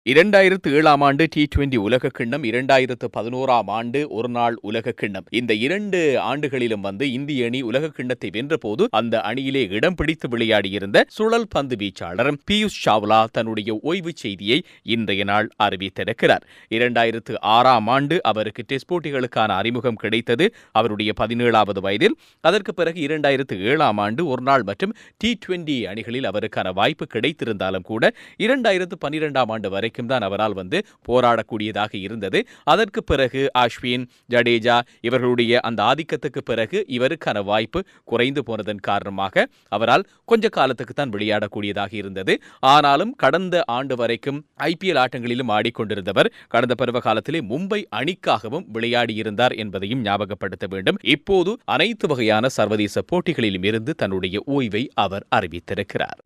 2007 ஆண்டு T20 உலக கிண்ணம், 2011 ஆண்டு ஒருநாள் உலக கிண்ணம், இந்த 2 ஆண்டுகளிலும் இந்திய அணி உலக கிண்ணத்தை வென்றபோது அந்த அணியிலே இடம் பிடித்து விளையாடியிருந்த சுழல் பந்து வீச்சாளர் பியூஷ் சாவ்லா தன்னுடைய ஓய்வு செய்தியை இன்றைய நாள் அறிவித்திருக்கிறார். 2006 ஆண்டு அவருக்கு டெஸ்ட் போட்டிகளுக்கான அறிமுகம் கிடைத்தது அவருடைய 17வது வயதில். அதற்கு பிறகு 2007 ஆண்டு ஒருநாள் மற்றும் T20 அணிகளில் அவருக்கான வாய்ப்பு கிடைத்திருந்தாலும் கூட 2012 ஆண்டு வரை தான் அவரால் போராடக்கூடியதாக இருந்தது. அதற்கு பிறகு அஸ்வின், ஜடேஜா இவர்களுடைய அந்த ஆதிக்கத்துக்கு பிறகு இவருக்கான வாய்ப்பு குறைந்து போனதன் காரணமாக அவரால் கொஞ்ச காலத்துக்கு தான் விளையாடக்கூடியதாக இருந்தது. ஆனாலும் கடந்த ஆண்டு வரைக்கும் IPL ஆட்டங்களிலும் ஆடிக்கொண்டிருந்தவர் கடந்த பருவ காலத்திலே மும்பை அணிக்காகவும் விளையாடியிருந்தார் என்பதையும் ஞாபகப்படுத்த வேண்டும். இப்போது அனைத்து வகையான சர்வதேச போட்டிகளிலும் இருந்து தன்னுடைய ஓய்வை அவர் அறிவித்திருக்கிறார்.